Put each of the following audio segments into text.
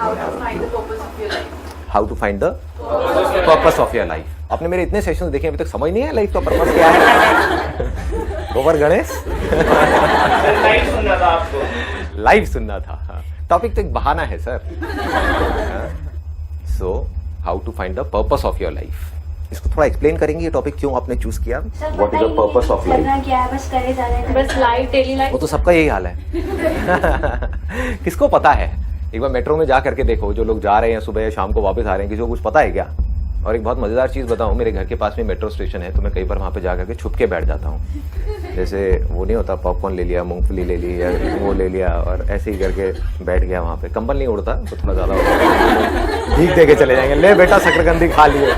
How to find the purpose of your life. आपने मेरे इतने सेशंस देखे अभी तक समझ नहीं है लाइफ का पर्पस क्या है। गोबर गणेश लाइव सुनना था आपको, लाइव सुनना था। टॉपिक तो एक बहाना है sir. So how to find the purpose of your life. इसको थोड़ा एक्सप्लेन करेंगे ये टॉपिक क्यों आपने चूज किया। What is the purpose of life. क्या है, बस करे जा रहे हैं, बस लाइफ, डेली लाइफ। वो तो सबका यही हाल है। किसको पता है। एक बार मेट्रो में जा करके देखो, जो लोग जा रहे हैं सुबह या शाम को वापस आ रहे हैं, किसी को कुछ पता है क्या। और एक बहुत मजेदार चीज बताऊं, मेरे घर के पास में मेट्रो स्टेशन है, तो मैं कई बार वहां पे जा करके छुप के बैठ जाता हूँ। जैसे वो नहीं होता, पॉपकॉर्न ले लिया, मूंगफली ले ली, या वो ले लिया, और ऐसे ही करके बैठ गया वहां पे। कंबल नहीं उड़ता तो थोड़ा ज्यादा होता, भीख दे के चले जाएंगे, ले बेटा शकरकंदी खा लिए।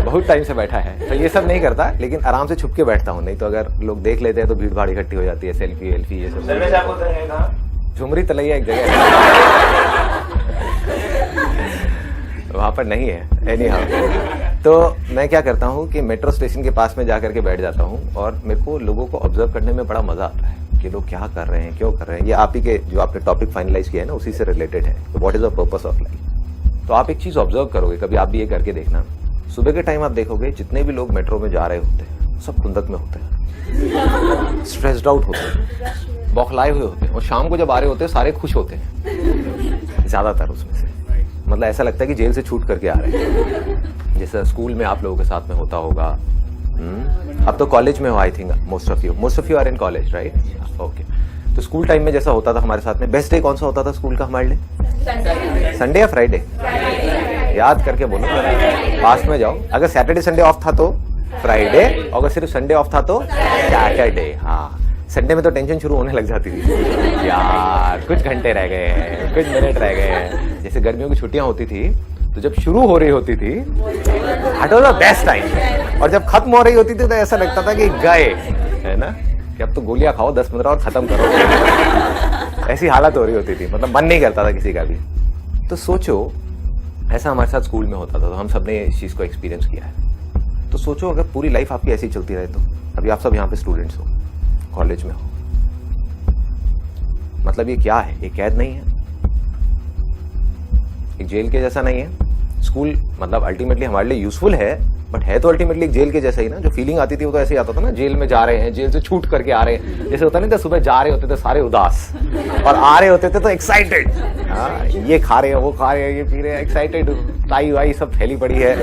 बहुत टाइम से बैठा है, तो ये सब नहीं करता, लेकिन आराम से छुप के बैठता हूँ। नहीं तो अगर लोग देख लेते हैं तो भीड़ भाड़ इकट्ठी हो जाती है, सेल्फी वेल्फी ये सब। सर्वेश आपको उतरने का झुमरी तलैया एक जगह है वहां पर नहीं है। एनी हाउ, तो मैं क्या करता हूँ कि मेट्रो स्टेशन के पास में जाकर के बैठ जाता हूँ, और मेरे को लोगों को ऑब्जर्व करने में बड़ा मजा आता है कि लोग क्या कर रहे हैं, क्यों कर रहे हैं। ये आप ही के जो आपने टॉपिक फाइनलाइज किया है ना, उसी से रिलेटेड है। तो what is the purpose of life. तो आप एक चीज ऑब्जर्व करोगे, कभी आप भी ये करके देखना। सुबह के टाइम आप देखोगे जितने भी लोग मेट्रो में जा रहे होते हैं सब खुंदक में होते हैं, स्ट्रेस्ड आउट होते हैं, बौखलाए हुए होते हैं, और शाम को जब आ रहे होते हैं सारे खुश होते हैं ज्यादातर उसमें से। मतलब ऐसा लगता है कि जेल से छूट करके आ रहे हैं, जैसे स्कूल में आप लोगों के साथ में होता होगा। अब तो कॉलेज में हो, I think most of you are in college, right. Okay, तो स्कूल टाइम में जैसा होता था हमारे साथ में, बेस्ट डे कौन सा होता था स्कूल का हमारे लिए। संडे या फ्राइडे, याद करके बोलो, पास में जाओ। अगर सैटरडे संडे ऑफ था तो फ्राइडे, और अगर सिर्फ संडे ऑफ था तो सैटरडे। हाँ, संडे में तो टेंशन शुरू होने लग जाती थी, यार कुछ घंटे रह गए हैं, कुछ मिनट रह गए हैं। जैसे गर्मियों की छुट्टियां होती थी, तो जब शुरू हो रही होती थी that was the best time, और जब खत्म हो रही होती थी तो ऐसा लगता था कि गए, है ना, कि अब तो गोलियां खाओ 10-15 और खत्म करो। ऐसी हालत हो रही होती थी, मतलब मन नहीं करता था किसी का भी। तो सोचो ऐसा हमारे साथ स्कूल में होता था, तो हम सब ने इस चीज को एक्सपीरियंस किया है। तो सोचो अगर पूरी लाइफ आपकी ऐसी चलती रहे, तो अभी आप सब यहाँ पे स्टूडेंट्स हो, कॉलेज में हो, मतलब ये क्या है, ये कैद नहीं है, एक जेल के जैसा नहीं है। स्कूल मतलब अल्टीमेटली हमारे लिए यूजफुल है, बट है तो अल्टीमेटली एक जेल के जैसा ही ना। जो फीलिंग आती थी वो तो ऐसे ही आता था ना, जेल में जा रहे हैं, जेल से छूट करके आ रहे हैं। जैसे होता नहीं था, सुबह जा रहे होते थे सारे उदास, और आ रहे होते थे तो एक्साइटेड। हाँ, ये खा रहे हैं, वो खा रहे हैं, ये पी रहे हैं, एक्साइटेड, टाई वाई सब फैली पड़ी है,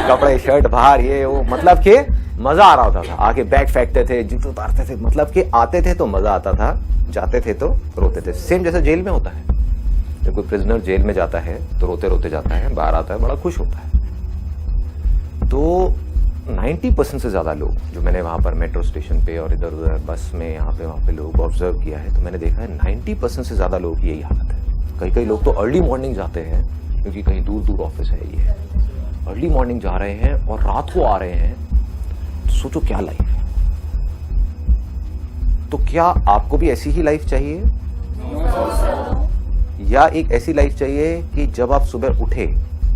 कपड़े शर्ट बाहर, ये वो, मतलब कि मजा आ रहा होता था। आके बैग फेंकते थे, जूते उतारते थे, मतलब कि आते थे तो मजा आता था, जाते थे तो रोते थे। सेम जैसा जेल में होता है, जब कोई प्रिजनर जेल में जाता है तो रोते रोते जाता है, बाहर आता है बड़ा खुश होता है। तो 90% से ज्यादा लोग जो मैंने वहां पर मेट्रो स्टेशन पे और इधर उधर बस में यहाँ पे वहां पे लोग ऑब्जर्व किया है, तो मैंने देखा है 90% से ज्यादा लोग की यही हालत है। कई लोग तो अर्ली मॉर्निंग जाते हैं, क्योंकि कहीं दूर दूर ऑफिस है, ये अर्ली मॉर्निंग जा रहे हैं और रात को आ रहे हैं। तो सोचो क्या लाइफ है। तो क्या आपको भी ऐसी ही लाइफ चाहिए, या एक ऐसी लाइफ चाहिए कि जब आप सुबह उठे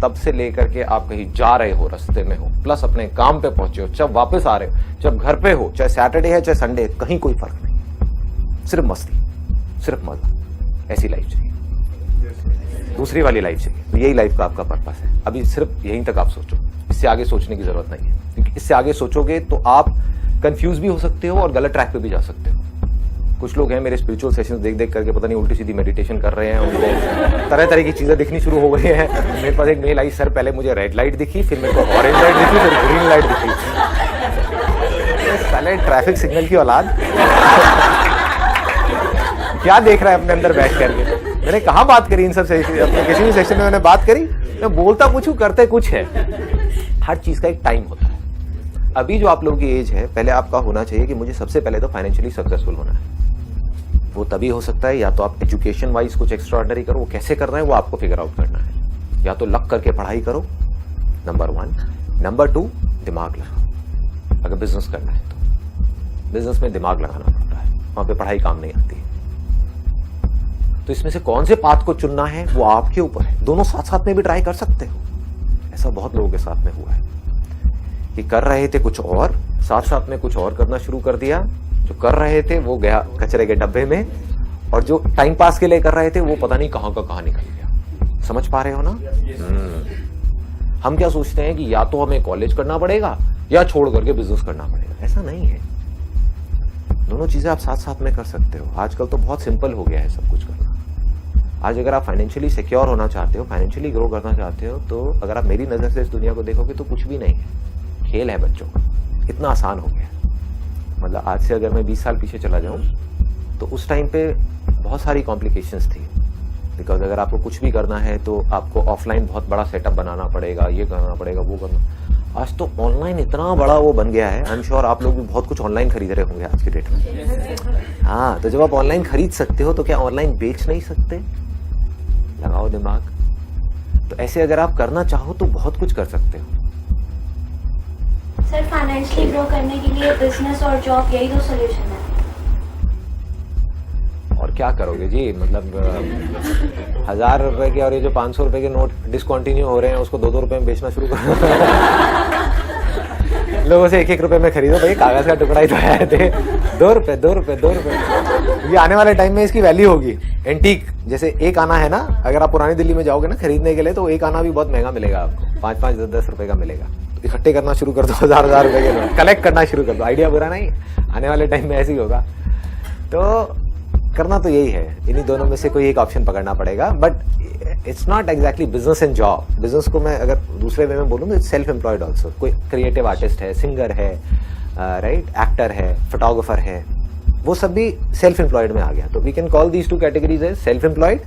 तब से लेकर के आप कहीं जा रहे हो, रास्ते में हो, प्लस अपने काम पे पहुंचे हो, जब वापस आ रहे हो, जब घर पे हो, चाहे सैटरडे है चाहे संडे, कहीं कोई फर्क नहीं, सिर्फ मस्ती, सिर्फ मजा, ऐसी लाइफ चाहिए, दूसरी वाली लाइफ चाहिए। तो यही लाइफ का आपका पर्पस है। अभी सिर्फ यहीं तक आप सोचो, इससे आगे सोचने की जरूरत नहीं है, क्योंकि इससे आगे सोचोगे तो आप कंफ्यूज भी हो सकते हो और गलत ट्रैक पे भी जा सकते हो। कुछ लोग हैं मेरे स्पिरिचुअल सेशंस देख देख करके पता नहीं उल्टी सीधी मेडिटेशन कर रहे हैं, उनको तरह तरह की चीजें दिखनी शुरू हो गई हैं। मेरे पास एक मेल आई, सर पहले मुझे रेड लाइट दिखी, फिर मेरे को ऑरेंज लाइट दिखी, फिर ग्रीन लाइट दिखी। पहले ट्रैफिक सिग्नल की औलाद क्या देख रहा है अपने अंदर बैठ करके। मैंने कहा बात करी इन सब सेशन, अपने किसी भी सेशन में मैंने बात करी, मैं बोलता कुछ हूं करते कुछ है। हर चीज का एक टाइम होता है। अभी जो आप लोगों की एज है, पहले आपका होना चाहिए कि मुझे सबसे पहले तो फाइनेंशियली सक्सेसफुल होना है। वो तभी हो सकता है या तो आप एजुकेशन वाइज कुछ एक्स्ट्राऑर्डिनरी करो, वो कैसे करना है वो आपको फिगर आउट करना है, या तो लग करके पढ़ाई करो, नंबर 1। नंबर 2, दिमाग लगाओ। अगर बिजनेस करना है तो बिजनेस में दिमाग लगाना पड़ता है, वहां पे पढ़ाई काम नहीं आती है। तो इसमें से कौन से पाथ को चुनना है वो आपके ऊपर है। दोनों साथ साथ में भी ट्राई कर सकते हो। ऐसा बहुत लोगों के साथ में हुआ है कि कर रहे थे कुछ और, साथ साथ में कुछ और करना शुरू कर दिया। जो कर रहे थे वो गया कचरे के डब्बे में, और जो टाइम पास के लिए कर रहे थे वो पता नहीं कहां का कहां निकल गया। समझ पा रहे हो ना? हम क्या सोचते हैं कि या तो हमें कॉलेज करना पड़ेगा या छोड़ करके बिजनेस करना पड़ेगा। ऐसा नहीं है, दोनों चीजें आप साथ साथ में कर सकते हो। आजकल तो बहुत सिंपल हो गया है सब कुछ करना। आज अगर आप फाइनेंशियली सिक्योर होना चाहते हो, फाइनेंशियली ग्रो करना चाहते हो, तो अगर आप मेरी नजर से इस दुनिया को देखोगे तो कुछ भी नहीं है, खेल है बच्चों का। इतना आसान हो गया। मतलब आज से अगर मैं 20 साल पीछे चला जाऊं तो उस टाइम पे बहुत सारी कॉम्प्लिकेशंस थी। बिकॉज अगर आपको कुछ भी करना है तो आपको ऑफलाइन बहुत बड़ा सेटअप बनाना पड़ेगा, ये करना पड़ेगा, वो करना। आज तो ऑनलाइन इतना बड़ा वो बन गया है। आई एम श्योर आप लोग भी बहुत कुछ ऑनलाइन खरीद रहे होंगे आज की डेट में। हाँ, तो जब आप ऑनलाइन खरीद सकते हो तो क्या ऑनलाइन बेच नहीं सकते? लगाओ दिमाग। तो ऐसे अगर आप करना चाहो तो बहुत कुछ कर सकते हो। सर, फाइनेंशियली ग्रो करने के लिए बिजनेस और जॉब, यही दो सोल्यूशन है। और क्या करोगे जी? मतलब 1000 रुपए के और ये जो 500 रुपए के नोट डिसकंटिन्यू हो रहे हैं उसको 2-2 रुपए में बेचना शुरू करो। लोगों से 1-1 रुपए में खरीदो भाई, कागज का टुकड़ा ही तो आए थे। 2 रुपए 2 रुपए 2 रुपए। ये आने वाले टाइम में इसकी वैल्यू होगी। एंटीक जैसे एक आना है ना, अगर आप पुरानी दिल्ली में जाओगे ना खरीदने के लिए तो एक आना भी बहुत महंगा मिलेगा आपको, 5-5 10-10 रुपए का मिलेगा। तो इकट्ठे करना शुरू कर दो, 1000 रुपए के नोट कलेक्ट करना शुरू कर दो। आइडिया बुरा नहीं, आने वाले टाइम में ऐसे ही होगा। तो करना तो यही है, इन्हीं दोनों में से कोई एक ऑप्शन पकड़ना पड़ेगा। But it's not exactly business and job. Business को मैं अगर दूसरे वे में बोलूँ तो इट्स सेल्फ एम्प्लॉयड ऑल्सो। कोई क्रिएटिव आर्टिस्ट है, सिंगर है, राइट, एक्टर है, फोटोग्राफर है, वो सब भी सेल्फ एम्प्लॉयड में आ गया। तो we can call these 2 categories as self employed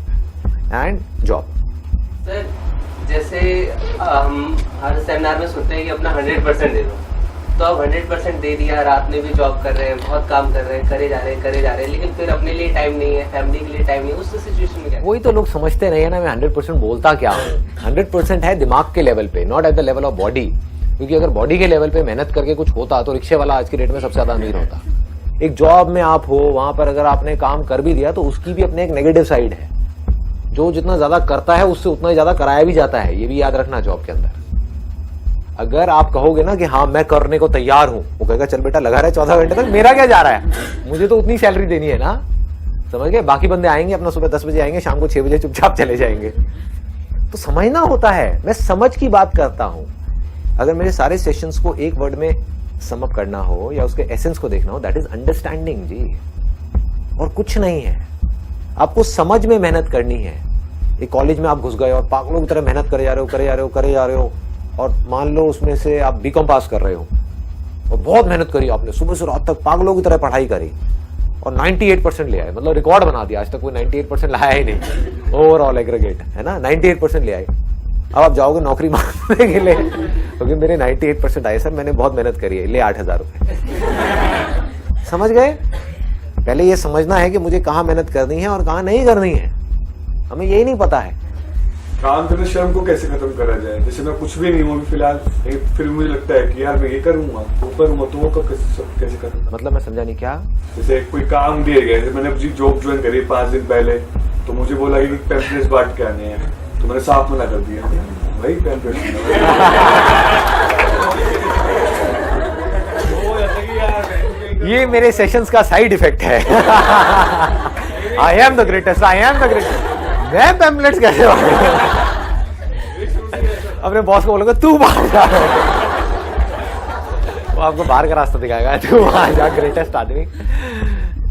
and job. Sir, जैसे हम हर सेमिनार में सुनते हैं कि अपना 100% दे दो, तो अब 100% दे दिया, रात में भी जॉब कर रहे हैं, बहुत काम कर रहे हैं, करे जा रहे हैं, लेकिन फिर अपने लिए टाइम नहीं है, फैमिली के लिए टाइम नहीं है। उस सिचुएशन में क्या? वही तो लोग समझते नहीं है ना, मैं 100% बोलता क्या हूँ। 100% है दिमाग के लेवल पे, not at the level of body. क्योंकि अगर बॉडी के लेवल पे मेहनत करके कुछ होता तो रिक्शे वाला आज की डेट में सबसे ज्यादा अमीर होता। एक जॉब में आप हो, वहां पर अगर आपने काम कर भी दिया तो उसकी भी अपने एक नेगेटिव साइड है। जो जितना ज्यादा करता है उससे उतना ही ज्यादा कराया भी जाता है, ये भी याद रखना जॉब के अंदर। अगर आप कहोगे ना कि हाँ मैं करने को तैयार हूं, वो कहेगा चल बेटा लगा रहे 14 घंटे तक, मेरा क्या जा रहा है, मुझे तो उतनी सैलरी देनी है ना। समझ गए? बाकी बंदे आएंगे अपना सुबह 10 बजे आएंगे, शाम को 6 बजे चुपचाप चले जाएंगे। तो समझना होता है, मैं समझ की बात करता हूं। अगर मेरे सारे सेशंस को एक वर्ड में सम अप करना हो या उसके एसेंस को देखना हो, दैट इज अंडरस्टैंडिंग जी, और कुछ नहीं है। आपको समझ में मेहनत करनी है। एक कॉलेज में आप घुस गए और पागलों की तरह मेहनत करे जा रहे हो, और मान लो उसमें से आप बीकॉम पास कर रहे हो और बहुत मेहनत करी आपने, सुबह से रात तक पागलों की तरह पढ़ाई करी और 98% ले आए, मतलब रिकॉर्ड बना दिया। आज तक कोई 98% लाया ही नहीं ओवरऑल एग्रीगेट, है ना, 98% ले आए। अब आप जाओगे नौकरी मांगने के लिए, क्योंकि मेरे 98% आए सर, मैंने बहुत मेहनत करी है, ले 8000 रुपए। समझ गए? पहले ये समझना है कि मुझे कहाँ मेहनत करनी है और कहाँ नहीं करनी है। हमें यही नहीं पता है। काम करने शर्म को कैसे खत्म करा जाए? जैसे मैं कुछ भी नहीं हूँ फिलहाल, फिर मुझे लगता है कि यार मैं ये करूंगा, वो करूंगा, तो वो कैसे करूंगा? मतलब मैं समझा नहीं क्या? जैसे कोई काम दिया गया, जैसे मैंने अपनी जॉब ज्वाइन करी 5 दिन पहले, तो मुझे बोला कि पैम्पलेट्स बांट के आने हैं, तो मैंने साफ मना कर दिया भाई पैम्पलेट्स। ये मेरे सेशंस का साइड इफेक्ट है। I am the greatest, I am the greatest. मैं पैम्पलेट्स कैसे अपने बॉस को बोलूंगा तू बाहर जा, वो आपको बाहर का रास्ता दिखाएगा, तू वहां जा ग्रेटेस्ट आदमी।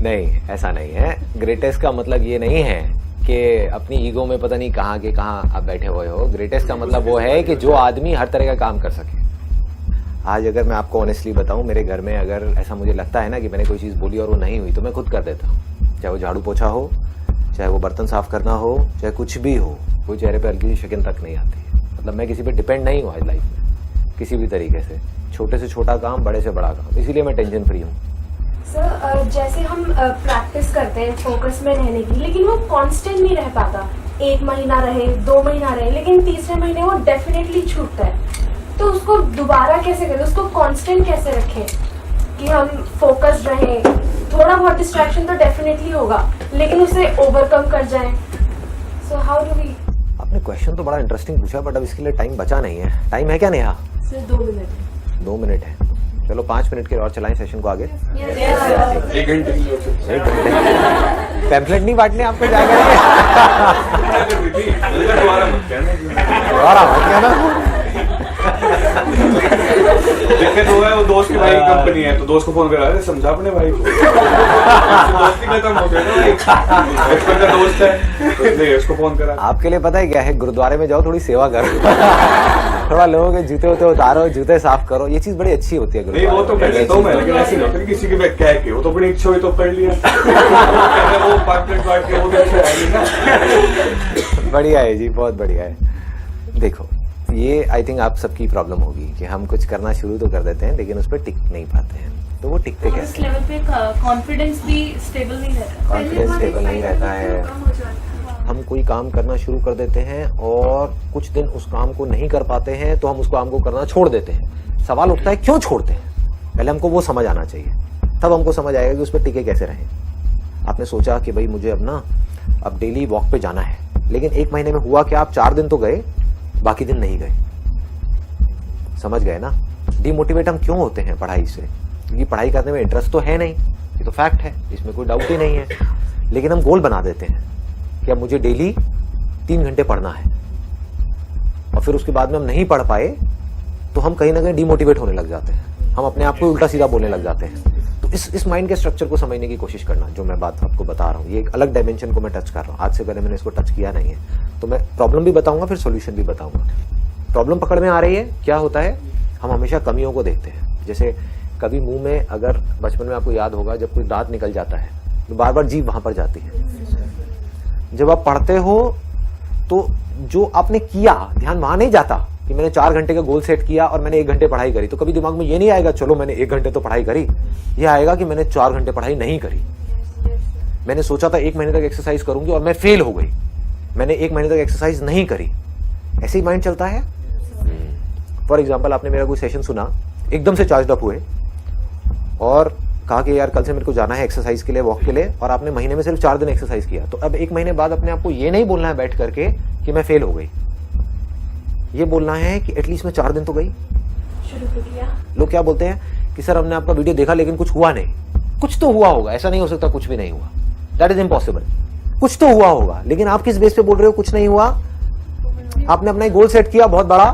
नहीं, ऐसा नहीं है। ग्रेटेस्ट का मतलब ये नहीं है कि अपनी ईगो में पता नहीं कहाँ के कहाँ आप बैठे हुए हो। ग्रेटेस्ट का मतलब वो है कि जो आदमी हर तरह का काम कर सके। आज अगर मैं आपको ऑनेस्टली बताऊं, मेरे घर में अगर ऐसा मुझे लगता है ना कि मैंने कोई चीज बोली और वो नहीं हुई, तो मैं खुद कर देता हूँ। चाहे वो झाड़ू पोछा हो, चाहे वो बर्तन साफ करना हो, चाहे कुछ भी हो, कोई चेहरे पे हल्की सी शिकन तक नहीं आती। मतलब मैं किसी पे डिपेंड नहीं हुआ लाइफ में किसी भी तरीके से, छोटे से छोटा काम, बड़े से बड़ा काम, इसीलिए मैं टेंशन फ्री हूँ। सर, जैसे हम प्रैक्टिस करते हैं फोकस में रहने की, लेकिन वो कांस्टेंट नहीं रह पाता। 1 महीना रहे, 2 महीना रहे, लेकिन तीसरे महीने वो डेफिनेटली छूटता है। तो उसको दोबारा कैसे करें, उसको कांस्टेंट कैसे रखें कि हम फोकस रहें? थोड़ा बहुत डिस्ट्रैक्शन तो डेफिनेटली होगा, लेकिन उसे ओवरकम कर जाएं। So how do we? आपने क्वेश्चन तो बड़ा इंटरेस्टिंग पूछा, बट अब इसके लिए टाइम बचा नहीं है। टाइम है क्या नेहा? Sir 2 minute. 2 मिनट है। चलो 5 मिनट के और चलाएं सेशन को आगे। 1 घंटे के लिए हो सकता है। पैम्फलेट नहीं बांटने आपको जाकर क्या कर रही थी? दोबारा मत कहना। दोबारा मत कहना। दिक्कत हुआ है, वो दोस्त के भाई की कंपनी है, तो दोस्त को फोन करा रहे, समझा अपने भाई को। दोस्ती खत्म हो गया ना, बचपन का दोस्त है, तो इसलिए उसको फोन करा। आपके लिए पता है क्या है, गुरुद्वारे में जाओ, थोड़ी सेवा करो। थोड़ा लोगों के जूते उते उतारो, जूते साफ करो, ये चीज बड़ी अच्छी होती है। नहीं वो तो मैं कहता हूँ मैं, लेकिन ऐसे नहीं होता किसी के बैग कह के, वो तो अपनी इच्छा हुई तो कर लिया। वो पैम्फलेट बांट के वो तो अच्छा है नहीं ना। बढ़िया है जी, बहुत बढ़िया है। देखो ये आई थिंक आप सबकी प्रॉब्लम होगी कि हम कुछ करना शुरू तो कर देते हैं लेकिन उस पर टिक नहीं पाते हैं। तो वो टिकते इस कैसे? लेवल पे कॉन्फिडेंस भी स्टेबल नहीं रहता। कॉन्फिडेंस स्टेबल नहीं रहता है। हम कोई काम करना शुरू कर देते हैं और कुछ दिन उस काम को नहीं कर पाते हैं तो हम उस काम को करना छोड़ देते हैं। सवाल उठता है क्यों छोड़ते हैं? पहले हमको वो समझ आना चाहिए, तब हमको समझ आएगा कि उस पर टिके कैसे रहें। आपने सोचा कि भाई मुझे अब डेली वॉक पे जाना है, लेकिन 1 महीने में हुआ क्या, आप 4 दिन तो गए, बाकी दिन नहीं गए। समझ गए ना? डिमोटिवेट हम क्यों होते हैं पढ़ाई से? क्योंकि पढ़ाई करने में इंटरेस्ट तो है नहीं, ये तो फैक्ट है, इसमें कोई डाउट ही नहीं है। लेकिन हम गोल बना देते हैं कि अब मुझे डेली 3 घंटे पढ़ना है, और फिर उसके बाद में हम नहीं पढ़ पाए तो हम कहीं ना कहीं डिमोटिवेट होने लग जाते हैं, हम अपने आप को उल्टा सीधा बोलने लग जाते हैं। तो इस माइंड के स्ट्रक्चर को समझने की कोशिश करना, जो मैं बात आपको बता रहा हूँ, ये एक अलग डायमेंशन को मैं टच कर रहा हूँ। आज से पहले मैंने इसको टच किया नहीं है, तो मैं प्रॉब्लम भी बताऊंगा, फिर सोल्यूशन भी बताऊंगा। प्रॉब्लम पकड़ में आ रही है, क्या होता है, हम हमेशा कमियों को देखते हैं। जैसे कभी मुंह में, अगर बचपन में आपको याद होगा, जब कोई दांत निकल जाता है तो बार बार जीभ वहां पर जाती है। जब आप पढ़ते हो तो जो आपने किया ध्यान वहां नहीं जाता कि मैंने 4 घंटे का गोल सेट किया और मैंने 1 घंटे पढ़ाई करी, तो कभी दिमाग में ये नहीं आएगा चलो मैंने 1 घंटे तो पढ़ाई करी। ये आएगा कि मैंने 4 घंटे पढ़ाई नहीं करी। मैंने सोचा था 1 महीने तक एक्सरसाइज करूंगी और मैं फेल हो गई, मैंने 1 महीने तक एक्सरसाइज नहीं करी। ऐसे ही माइंड चलता है। फॉर एग्जाम्पल, आपने मेरा कोई सेशन सुना, एकदम से चार्ज अप हुए और कहा कि यार कल से मेरे को जाना है एक्सरसाइज के लिए, वॉक के लिए, और आपने महीने में सिर्फ 4 दिन एक्सरसाइज किया। तो अब 1 महीने बाद अपने आप को ये नहीं बोलना है बैठ करके कि मैं फेल हो गई, ये बोलना है कि एटलीस्ट मैं 4 दिन तो गई। शुरू तो किया। लोग क्या बोलते हैं कि सर हमने आपका वीडियो देखा लेकिन कुछ हुआ नहीं। कुछ तो हुआ होगा, ऐसा नहीं हो सकता कुछ भी नहीं हुआ, दैट इज इम्पॉसिबल। कुछ तो हुआ होगा, लेकिन आप किस बेस पे बोल रहे हो कुछ नहीं हुआ? आपने अपना गोल सेट किया बहुत बड़ा,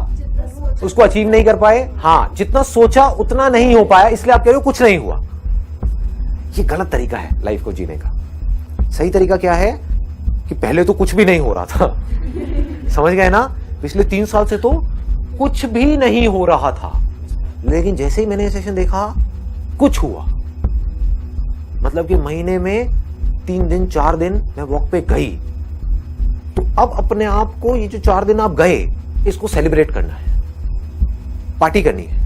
उसको अचीव नहीं कर पाए। हाँ, जितना सोचा उतना नहीं हो पाया, इसलिए आप कह रहे हो कुछ नहीं हुआ। ये गलत तरीका है लाइफ को जीने का। सही तरीका क्या है कि पहले तो कुछ भी नहीं हो रहा था, समझ गए ना? पिछले 3 साल से तो कुछ भी नहीं हो रहा था, लेकिन जैसे ही मैंने सेशन देखा कुछ हुआ। मतलब कि महीने में 3 दिन 4 दिन मैं वॉक पे गई, तो अब अपने आप को ये जो 4 दिन आप गए इसको सेलिब्रेट करना है, पार्टी करनी है।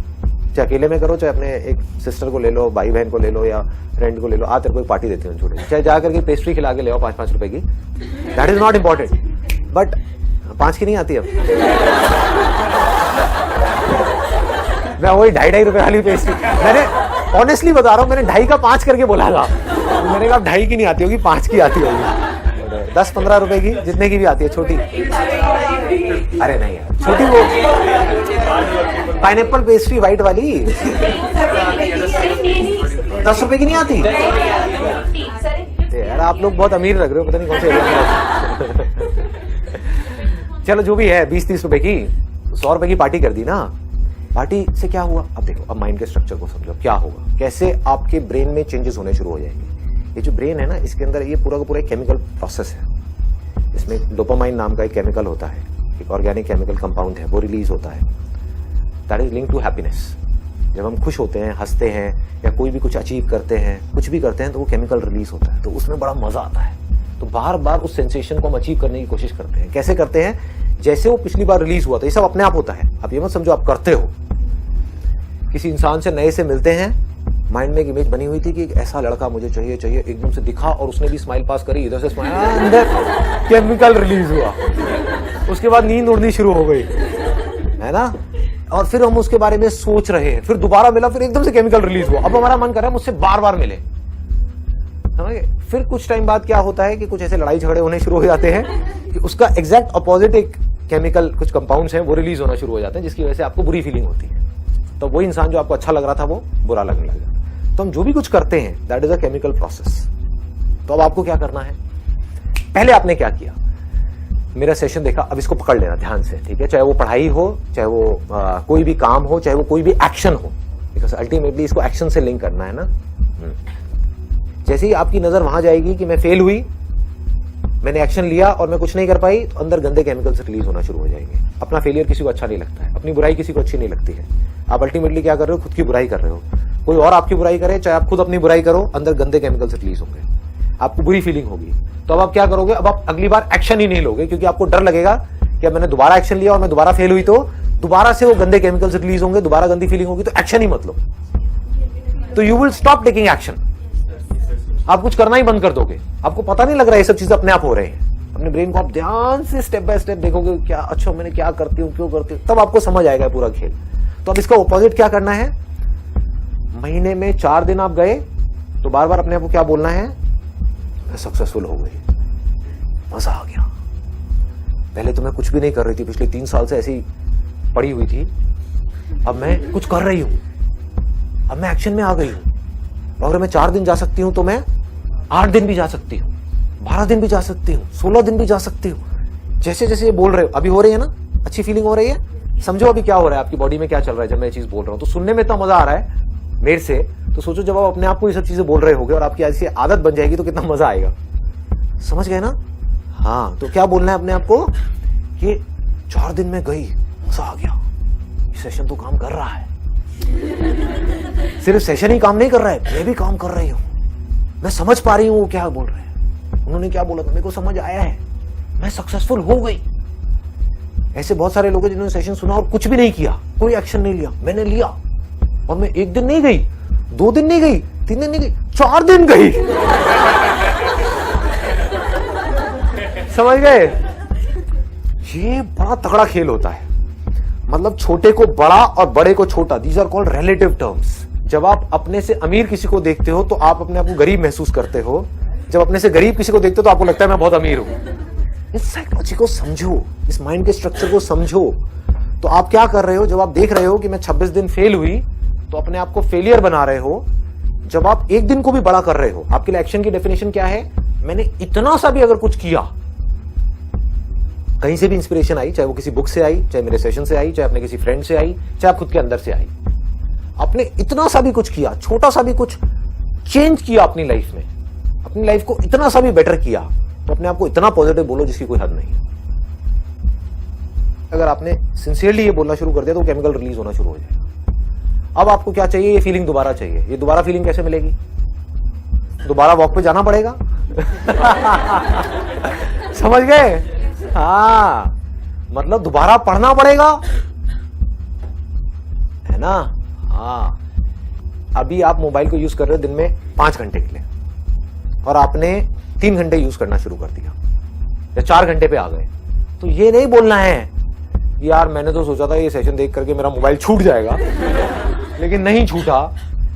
चाहे अकेले में करो, चाहे अपने एक सिस्टर को ले लो, भाई बहन को ले लो, या फ्रेंड को ले लो, आ तेरे को एक पार्टी देती हूँ छोटी, चाहे जाकर के पेस्ट्री खिला के ले आओ 5-5 रुपए की, that is not important. But 5 की नहीं आती अब, मैं वही 2.5 रुपए वाली पेस्ट्री, मैंने ऑनेस्टली बता रहा हूँ, मैंने 2.5 का 5 करके बोला था, मैंने कहा 2.5 की नहीं आती होगी, 5 की आती होगी, 10-15 रुपए की, जितने की भी आती है छोटी। अरे नहीं यार, छोटी वो पाइनएप्पल पेस्ट्री व्हाइट वाली 10 रुपए की नहीं आती यार। आप लोग बहुत अमीर लग रहे हो, पता नहीं कौन से एरिया में। चलो जो भी है, 20-30 रुपए की, 100 रुपए की पार्टी कर दी ना। पार्टी से क्या हुआ? अब देखो, अब माइंड के स्ट्रक्चर को समझो, क्या होगा, कैसे आपके ब्रेन में चेंजेस होने शुरू हो जाएंगे। ये जो ब्रेन है ना, इसके अंदर ये पूरा का पूरा एक केमिकल प्रोसेस है। इसमें डोपामाइन नाम का एक केमिकल होता है, एक ऑर्गेनिक केमिकल कंपाउंड है, वो रिलीज होता है, that is link to happiness. जब हम खुश होते हैं, हंसते हैं, या कोई भी कुछ अचीव करते हैं, कुछ भी करते हैं, तो वो केमिकल रिलीज होता है, तो उसमें बड़ा मजा आता है। तो बार बार उस सेंसेशन को हम अचीव करने की कोशिश करते हैं। कैसे करते हैं? जैसे वो पिछली बार रिलीज हुआ था, ये सब अपने आप होता है। आप ये मत समझो आप करते हो। किसी इंसान से नए से मिलते हैं, माइंड में एक इमेज बनी हुई थी कि एक ऐसा लड़का मुझे चाहिए, एकदम से दिखा और उसने भी स्माइल पास करी, इधर से स्माइल, अंदर केमिकल रिलीज हुआ, उसके बाद नींद उड़नी शुरू हो गई, है ना? और फिर हम उसके बारे में सोच रहे हैं, फिर दोबारा मिला, फिर एकदम से केमिकल रिलीज हुआ, अब हमारा मन कर रहा है मुझसे बार बार मिले, समझे? फिर कुछ टाइम बाद क्या होता है कि कुछ ऐसे लड़ाई झगड़े होने शुरू हो जाते हैं कि उसका एग्जैक्ट अपोजिट एक केमिकल, कुछ कंपाउंड्स हैं, वो रिलीज होना शुरू हो जाते हैं, जिसकी वजह से आपको बुरी फीलिंग होती है। तो वही इंसान जो आपको अच्छा लग रहा था वो बुरा लगने लगेगा। तो हम जो भी कुछ करते हैं that is a chemical process. तो अब आपको क्या करना है, पहले आपने क्या किया, मेरा सेशन देखा, अब इसको पकड़ लेना ध्यान से, ठीक है, चाहे वो पढ़ाई हो, चाहे वो कोई भी काम हो, चाहे वो कोई भी एक्शन हो, बिकॉज अल्टीमेटली इसको एक्शन से लिंक करना है ना। जैसे ही आपकी नजर वहां जाएगी कि मैं फेल हुई, मैंने एक्शन लिया और मैं कुछ नहीं कर पाई, तो अंदर गंदे केमिकल्स रिलीज होना शुरू हो जाएंगे। अपना फेलियर किसी को अच्छा नहीं लगता है, अपनी बुराई किसी को अच्छी नहीं लगती है। आप अल्टीमेटली क्या कर रहे हो, खुद की बुराई कर रहे हो। कोई और आपकी बुराई करे, चाहे आप खुद अपनी बुराई करो, अंदर गंदे केमिकल्स रिलीज होंगे, आपको बुरी फीलिंग होगी। तो अब आप क्या करोगे, अब आप अगली बार एक्शन ही नहीं लोगे, क्योंकि आपको डर लगेगा कि अब मैंने दोबारा एक्शन लिया और मैं दोबारा फेल हुई तो दोबारा से वो गंदे केमिकल्स रिलीज होंगे, दोबारा गंदी फीलिंग होगी, तो एक्शन ही मत लो। तो you will stop taking action, आप कुछ करना ही बंद कर दोगे। आपको पता नहीं लग रहा है ये सब चीजें अपने आप हो रहे हैं। अपने ब्रेन को आप ध्यान से स्टेप बाय स्टेप देखोगे, क्या अच्छा मैंने क्या करती हूँ, क्यों करती हूँ, तब आपको समझ आएगा पूरा खेल। तो अब इसका ऑपोजिट क्या करना है, महीने में 4 दिन आप गए तो बार बार अपने आप को क्या बोलना है, मैं सक्सेसफुल हो गई, मजा आ गया। पहले तो मैं कुछ भी नहीं कर रही थी, पिछले 3 साल से ऐसी पड़ी हुई थी, अब मैं कुछ कर रही हूं, अब मैं एक्शन में आ गई हूं। अगर मैं 4 दिन जा सकती हूं तो मैं 8 दिन भी जा सकती हूं, 12 दिन भी जा सकती हूं, 16 दिन भी जा सकती हूं। जैसे जैसे ये बोल रहे हो, अभी हो रही है ना, अच्छी फीलिंग हो रही है। समझो अभी क्या हो रहा है, आपकी बॉडी में क्या चल रहा है जब मैं ये चीज बोल रहा हूं। तो सुनने में इतना मजा आ रहा है मेरे से, तो सोचो जब आप अपने आप को ये सब चीजें बोल रहे होगे और आपकी ऐसी आदत बन जाएगी तो कितना मजा आएगा। समझ गए ना? हाँ, तो क्या बोलना है अपने आप को कि 4 दिन में गई, मजा आ गया, ये सेशन तो काम कर रहा है। सिर्फ सेशन ही काम नहीं कर रहा है, मैं भी काम कर रही हूं, मैं समझ पा रही हूं वो क्या बोल रहे हैं, उन्होंने क्या बोला था मेरे को समझ आया है, मैं सक्सेसफुल हो गई। ऐसे बहुत सारे लोग हैं जिन्होंने सेशन सुना और कुछ भी नहीं किया, कोई एक्शन नहीं लिया। मैंने लिया और मैं 1 दिन नहीं गई, 2 दिन नहीं गई, 3 दिन नहीं गई, 4 दिन गई। समझ गए? ये बड़ा तगड़ा खेल होता है। मतलब छोटे को बड़ा और बड़े को छोटा, these are called relative terms. जब आप अपने से अमीर किसी को देखते हो तो आप अपने आप को गरीब महसूस करते हो, जब अपने से गरीब किसी को देखते हो तो आपको लगता है मैं बहुत अमीर हूं। इस साइकोलॉजी को समझो, इस माइंड के स्ट्रक्चर को समझो। तो आप क्या कर रहे हो, जब आप देख रहे हो कि मैं 26 दिन फेल हुई तो अपने आप को फेलियर बना रहे हो। जब आप 1 दिन को भी बड़ा कर रहे हो, आपके लिए एक्शन की डेफिनेशन क्या है, मैंने इतना सा भी अगर कुछ किया, कहीं से भी इंस्पिरेशन आई, चाहे वो किसी बुक से आई, चाहे मेरे सेशन से आई, चाहे अपने किसी फ्रेंड से आई, चाहे आप खुद के अंदर से आई, आपने इतना सा भी कुछ किया, छोटा सा भी कुछ चेंज किया अपनी लाइफ में, अपनी लाइफ को इतना सा भी बेटर किया, तो अपने आप को इतना पॉजिटिव बोलो जिसकी कोई हद नहीं है। अगर आपने सिंसियरली ये बोलना शुरू कर दिया तो केमिकल रिलीज होना शुरू हो जाएगा। अब आपको क्या चाहिए, ये फीलिंग दोबारा चाहिए। ये दोबारा फीलिंग कैसे मिलेगी, दोबारा वॉक पे जाना पड़ेगा। समझ गए? हाँ, मतलब दोबारा पढ़ना पड़ेगा, है ना? हाँ, अभी आप मोबाइल को यूज कर रहे हो दिन में 5 घंटे के लिए और आपने 3 घंटे यूज करना शुरू कर दिया या 4 घंटे पे आ गए, तो ये नहीं बोलना है यार मैंने तो सोचा था ये सेशन देख करके मेरा मोबाइल छूट जाएगा, लेकिन नहीं छूटा,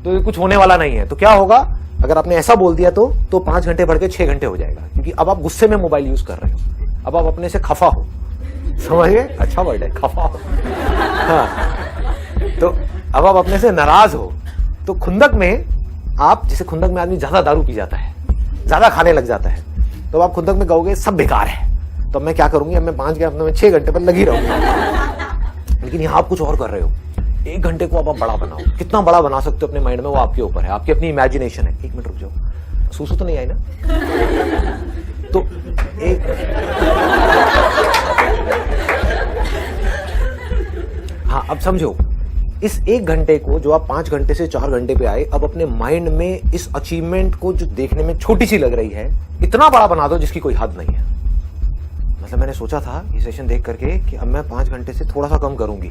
तो ये कुछ होने वाला नहीं है। तो क्या होगा, अगर आपने ऐसा बोल दिया तो 5 घंटे बढ़ के 6 घंटे हो जाएगा, क्योंकि अब आप गुस्से में मोबाइल यूज कर रहे हो, अब आप अपने से खफा हो। समझ गए? अच्छा वर्ड है, खफा हो। हाँ, तो अब आप अपने से नाराज हो। तो खुंदक में आप, जैसे खुंदक में आदमी ज्यादा दारू पी जाता है, ज्यादा खाने लग जाता है, तो आप खुंदक में कहोगे सब बेकार है, तो मैं क्या करूंगी, अब मैं 5 के अपने में 6 घंटे पर लगी रहूंगी। लेकिन यहां आप कुछ और कर रहे हो, 1 घंटे को आप बड़ा बनाओ। कितना बड़ा बना सकते हो अपने माइंड में, वो आपके ऊपर है, आपकी अपनी इमेजिनेशन है। 1 मिनट रुक जाओ, सूसू तो नहीं आई ना? तो हाँ, अब समझो, इस 1 घंटे को जो आप 5 घंटे से 4 घंटे पे आए, अब अपने माइंड में इस अचीवमेंट को जो देखने में छोटी सी लग रही है, इतना बड़ा बना दो जिसकी कोई हद नहीं है। मतलब मैंने सोचा था ये सेशन देख करके कि अब मैं 5 घंटे से थोड़ा सा कम करूंगी,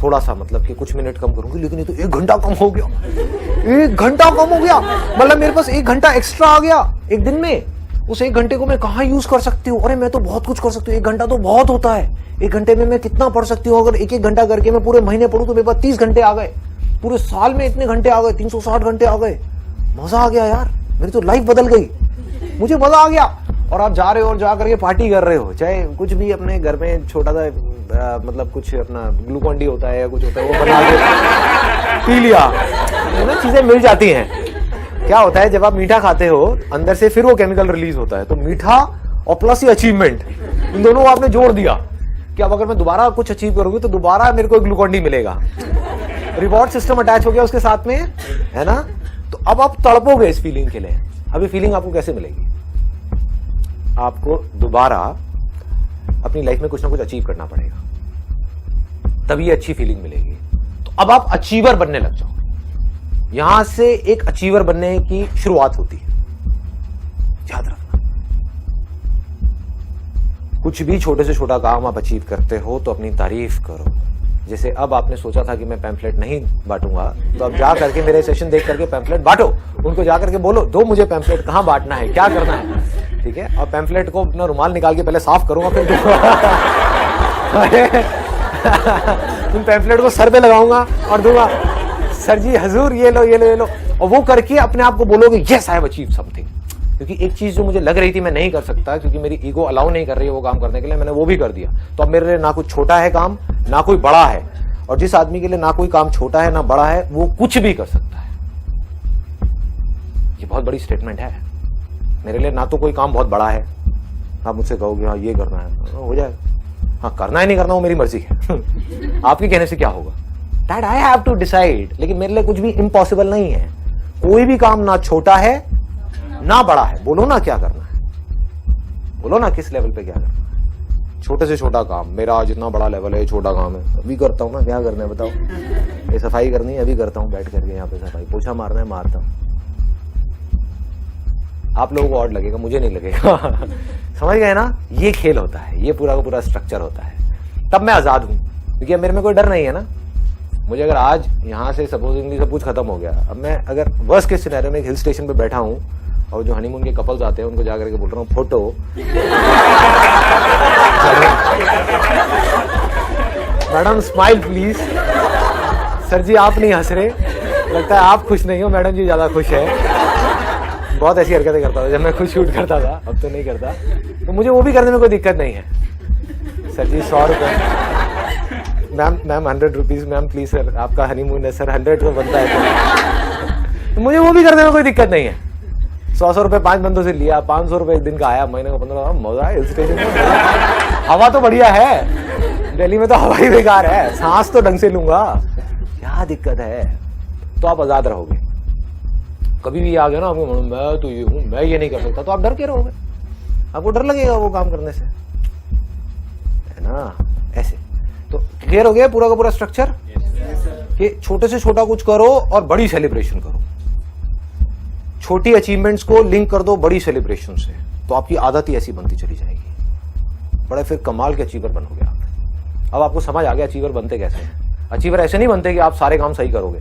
थोड़ा सा मतलब कि कुछ मिनट कम करूंगी, लेकिन ये तो 1 घंटा कम हो गया। 1 घंटा कम हो गया, मतलब मेरे पास 1 घंटा एक्स्ट्रा आ गया एक दिन में। उस 1 घंटे को मैं कहाँ यूज कर सकती हूँ? अरे मैं तो बहुत कुछ कर सकती हूँ, 1 घंटा तो बहुत होता है। 1 घंटे में मैं कितना पढ़ सकती हूँ? अगर 1-1 घंटा करके मैं पूरे महीने पढ़ूं तो मेरे पास 30 घंटे आ गए, पूरे साल में इतने घंटे आ गए, 360 घंटे आ गए। मजा आ गया यार, मेरी तो लाइफ बदल गई, मुझे मजा आ गया। और आप जा रहे हो और जा करके पार्टी कर रहे हो, चाहे कुछ भी अपने घर में छोटा सा मतलब कुछ अपना ग्लूकॉन डी होता है या कुछ होता है वो बना के पी लिया, ना चीजें मिल जाती हैं। क्या होता है जब आप मीठा खाते हो अंदर से फिर वो केमिकल रिलीज होता है, तो मीठा और प्लस ये अचीवमेंट, इन दोनों को आपने जोड़ दिया कि अब अगर मैं दोबारा कुछ अचीव करूंगी तो दोबारा मेरे को ग्लूकॉन डी मिलेगा, रिवॉर्ड सिस्टम अटैच हो गया उसके साथ में, है ना। तो अब आप तड़पोगे इस फीलिंग के लिए। अब ये फीलिंग आपको कैसे मिलेगी? आपको दोबारा अपनी लाइफ में कुछ ना कुछ अचीव करना पड़ेगा, तभी अच्छी फीलिंग मिलेगी। तो अब आप अचीवर बनने लग जाओ। यहां से एक अचीवर बनने की शुरुआत होती है, याद रखना। कुछ भी छोटे से छोटा काम आप अचीव करते हो तो अपनी तारीफ करो। जैसे अब आपने सोचा था कि मैं पैम्फलेट नहीं बांटूंगा, तो अब जा करके मेरे सेशन देख करके पैम्फलेट बांटो। उनको जा करके बोलो, दो मुझे पैम्फलेट, कहां बांटना है, क्या करना है, ठीक है। और पैम्फलेट को अपना रुमाल निकाल के पहले साफ करूंगा, फिर उन पैम्फलेट को सर पे लगाऊंगा और दूंगा, सर जी हजूर ये लो ये लो ये लो। और वो करके अपने आप को बोलोगे yes I have achieve something. क्योंकि एक चीज जो मुझे लग रही थी मैं नहीं कर सकता, क्योंकि मेरी ईगो अलाउ नहीं कर रही है वो काम करने के लिए, मैंने वो भी कर दिया। तो अब मेरे लिए ना कुछ छोटा है काम, ना कोई बड़ा है। और जिस आदमी के लिए ना कोई काम छोटा है ना बड़ा है, वो कुछ भी कर सकता है। ये बहुत बड़ी स्टेटमेंट है। मेरे लिए ना तो कोई काम बहुत बड़ा है, आप मुझसे कहोगे हाँ ये करना है, हो जाए, हाँ करना है नहीं करना वो मेरी मर्जी है। आपके कहने से क्या होगा, that I have to decide. लेकिन मेरे लिए कुछ भी इम्पॉसिबल नहीं है। कोई भी काम ना छोटा है ना बड़ा है। बोलो ना क्या करना है, बोलो ना किस लेवल पे क्या करना है। छोटे से छोटा काम, मेरा आज इतना बड़ा लेवल है, छोटा काम है, अभी करता हूँ ना, क्या करना है बताओ। ये सफाई करनी है, अभी करता हूँ बैठ करके यहाँ पे सफाई, पोछा मारना है मारता हूँ। आप लोगों को ऑड लगेगा, मुझे नहीं लगेगा। समझ गए ना, ये खेल होता है, ये पूरा का पूरा स्ट्रक्चर होता है। तब मैं आजाद हूं, क्योंकि अब मेरे में कोई डर नहीं है ना। मुझे अगर आज यहां से सपोजिंगली सब कुछ खत्म हो गया, अब मैं अगर वर्स्ट केस सिनेरियो में एक हिल स्टेशन पे बैठा हूं और जो हनीमून के कपल्स आते हैं उनको जाकर के बोल रहा हूँ photo, madam smile please. Sir ji आप नहीं हंस रहे, लगता है आप खुश नहीं हो, मैडम जी ज्यादा खुश है। बहुत ऐसी हरकतें करता था जब मैं खुद शूट करता था, अब तो नहीं करता। तो मुझे वो भी करने में कोई दिक्कत नहीं है। सर जी 100 रुपए, ma'am 100 rupees, ma'am please sir आपका हनीमून है सर, 100 तो बनता है। तो मुझे वो भी करने में कोई दिक्कत नहीं है। 100 रुपए 5 बंदों से लिया, 500 रुपए एक दिन का आया, महीने को 15, मजा है। हिल स्टेशन में हवा तो बढ़िया है, दिल्ली में तो हवा ही बेकार है, सांस तो ढंग से लूंगा, क्या दिक्कत है। तो आप आजाद रहोगे। कभी भी आ गया ना आपको मैं तो ये हूं, मैं ये नहीं कर सकता, तो आप डर के रहोगे, आपको डर लगेगा वो काम करने से, है ना। ऐसे तो क्लियर हो गया पूरा का पूरा स्ट्रक्चर कि छोटे से छोटा कुछ करो और बड़ी सेलिब्रेशन करो। छोटी अचीवमेंट्स को लिंक कर दो बड़ी सेलिब्रेशन से, तो आपकी आदत ही ऐसी बनती चली जाएगी। बड़े फिर कमाल के अचीवर बनोगे आप। अब आपको समझ आ गया अचीवर बनते कैसे हैं। अचीवर ऐसे नहीं बनते कि आप सारे काम सही करोगे।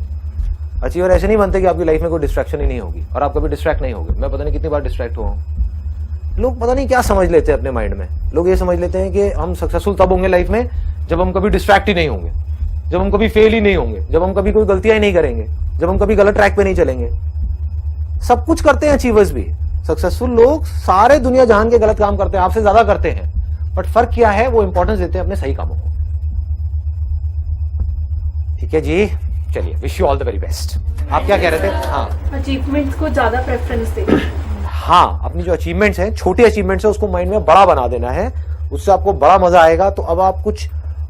अचीवर ऐसे नहीं बनते कि आपकी लाइफ में कोई डिस्ट्रैक्शन ही नहीं होगी और आप कभी डिस्ट्रैक्ट नहीं होगे। मैं पता नहीं कितनी बार डिस्ट्रैक्ट हुआ हूं। लोग पता नहीं क्या समझ लेते हैं अपने माइंड में। लोग ये समझ लेते हैं कि हम सक्सेसफुल तब होंगे लाइफ में जब हम कभी डिस्ट्रैक्ट ही नहीं होंगे, जब हम कभी फेल ही नहीं होंगे, जब हम कभी कोई गलतियां ही नहीं करेंगे, जब हम कभी गलत ट्रैक पे नहीं चलेंगे। सब कुछ करते हैं अचीवर्स भी। सक्सेसफुल लोग सारे दुनिया जहान के गलत काम करते हैं, आपसे ज्यादा करते हैं, बट फर्क क्या है, वो इंपॉर्टेंस देते हैं अपने सही कामों को। ठीक है जी, चलिए, wish you all the very best. आप क्या कह रहे थे? हाँ, अचीवमेंट्स को ज्यादा प्रेफरेंस देना। हाँ, अपनी जो अचीवमेंट्स हैं, छोटी अचीवमेंट्स है, उसको माइंड में बड़ा बना देना है। उससे आपको बड़ा मजा आएगा। तो अब आप कुछ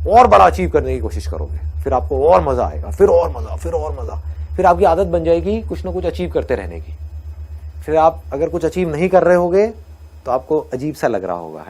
और बड़ा अचीव करने की कोशिश करोगे, फिर आपको और मजा आएगा, फिर और मजा, फिर और मजा, फिर आपकी आदत बन जाएगी कुछ ना कुछ अचीव करते रहने की। फिर आप अगर कुछ अचीव नहीं कर रहे होगे तो आपको अजीब सा लग रहा होगा।